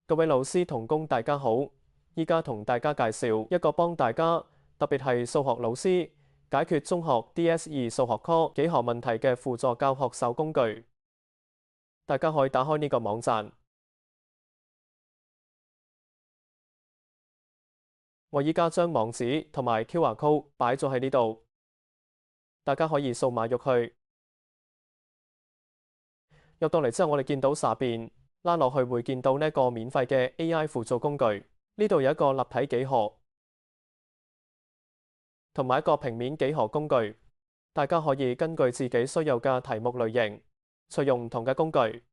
各位老師同工大家好，依家同大家介紹一個幫大家，特別係數學老師解決中學 DSE 數學科幾何問題嘅輔助教學手工具。大家可以打開呢個網站，我依家將網址同埋 QR code 擺咗喺呢度，大家可以掃碼入去。入到嚟之後，我哋見到下邊拉落去會見到呢個免費嘅 AI 輔助工具，呢度有一個立體幾何同埋一個平面幾何工具，大家可以根據自己需要嘅題目類型，採用唔同嘅工具。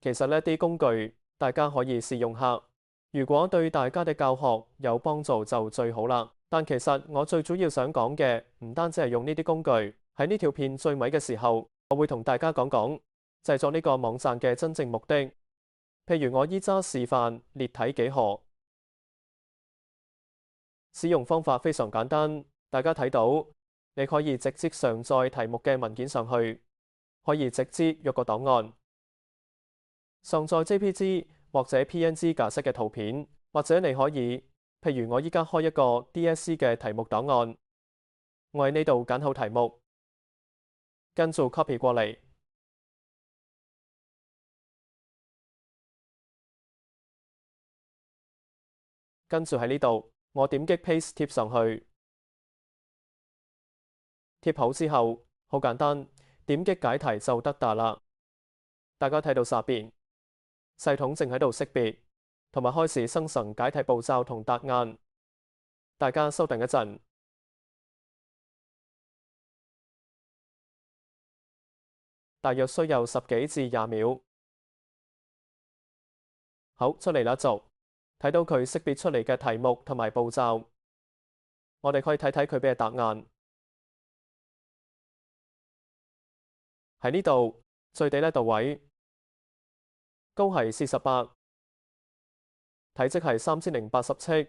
其實呢啲工具大家可以試用下，如果對大家嘅教學有幫助就最好啦。但其實我最主要想講嘅唔單止係用呢啲工具，喺呢條片最尾嘅時候，我會同大家講講製作呢個網站嘅真正目的。譬如我依家示範列體幾何，使用方法非常簡單。大家睇到，你可以直接上載題目嘅文件上去，可以直接約個檔案，上載 JPG 或者 PNG 格式嘅圖片，或者你可以，譬如我依家開一個 DSE 嘅題目檔案，我喺呢度揀好題目，跟住 copy 過嚟，跟住喺呢度，我點擊 paste 貼上去。貼好之後，好簡單，點擊解題就得㗎啦。大家睇到下邊，系統正喺度識別同埋開始生成解題步驟同答案。大家稍等一陣，大約需要10幾至20秒。好，出嚟啦，就睇到佢識別出嚟嘅題目同埋步驟。我哋可以睇睇佢俾嘅答案。喺呢度最底呢度位，高係48，體積係3087，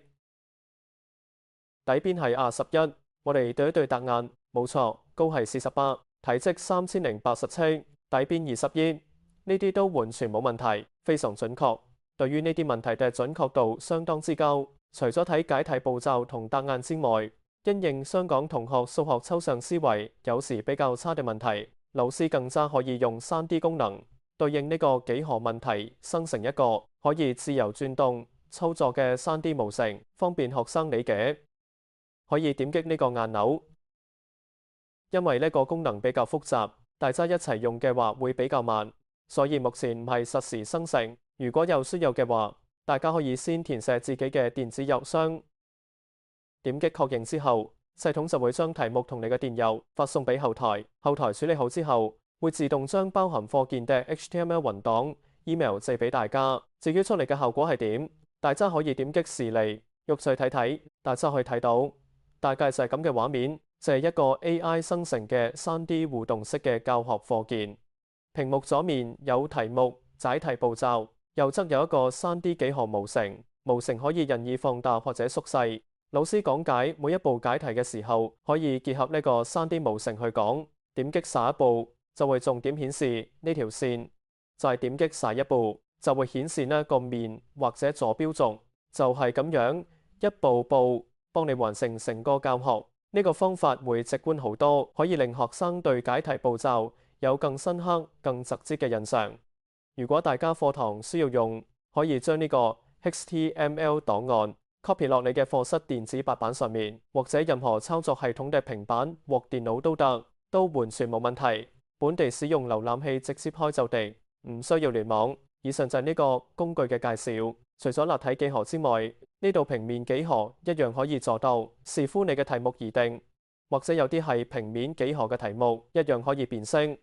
底邊係21。我哋對一對答案，冇錯，高係48，體積3087，底邊21，呢啲都完全冇問題，非常準確。對於呢啲問題嘅準確度相當之高。除咗睇解題步驟同答案之外，因應香港同學數學抽象思維有時比較差嘅問題，老師更加可以用 3D 功能對應呢個幾何問題，生成一個可以自由轉動操作嘅 3D 模型，方便學生理解。可以點擊呢個按鈕，因為呢個功能比較複雜，大家一齊用嘅話會比較慢，所以目前唔係實時生成。如果有需要嘅話，大家可以先填寫自己嘅電子郵箱，點擊確認之後，系統就會將題目同你嘅電郵發送俾後台。後台處理好之後，會自動將包含課件嘅 HTML 雲檔 email 寄俾大家。至於出嚟嘅效果係點，大家可以點擊示例喐去睇睇。大家可以睇到大概就係咁嘅畫面，就係一個 AI 生成嘅 3D 互動式嘅教學課件。屏幕左面有題目、解題步驟，右側有一個 3D 幾何模型，模型可以任意放大或者縮細。老師講解每一步解題嘅時候，可以結合呢個 3D 模型去講。點擊下一步就會重點顯示呢條線，就係點擊下一步就會顯示呢個面或者坐標軸，就係咁樣一步步幫你完成成個教學。呢個方法會直觀好多，可以令學生對解題步驟有更深刻、更直接嘅印象。如果大家課堂需要用，可以將呢個 HTML 檔案copy 落你嘅課室電子白板上面，或者任何操作系統嘅平板或電腦都得，都完全冇問題。本地使用瀏覽器直接開就地，唔需要聯網。以上就係呢個工具嘅介紹。除咗立體幾何之外，呢度平面幾何一樣可以做到，視乎你嘅題目而定，或者有啲係平面幾何嘅題目一樣可以變聲。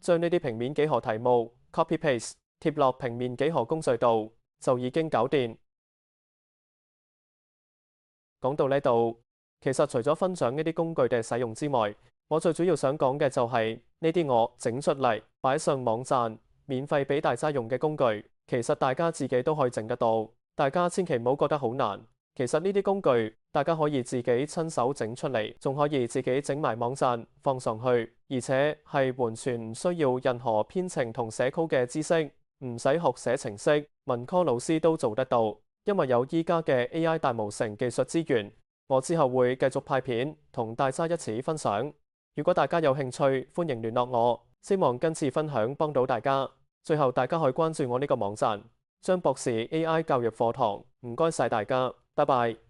將呢啲平面幾何題目 copy paste 貼落平面幾何工序度就已經搞掂。講到呢度，其實除咗分享呢啲工具嘅使用之外，我最主要想講嘅就係呢啲我整出嚟擺上網站免費俾大家用嘅工具，其實大家自己都可以整得到，大家千祈唔好覺得好難。其實呢啲工具大家可以自己親手整出嚟，仲可以自己整埋網站放上去，而且係完全唔需要任何編程同寫 code 嘅知識。唔使學寫程式，文科老師都做得到，因為有依家嘅 AI 大模型技術資源。我之後會繼續派片同大家一齊分享。如果大家有興趣，歡迎聯絡我。希望今次分享幫到大家。最後，大家可以關注我呢個網站，張博士 AI 教育課堂。唔該晒大家，拜拜。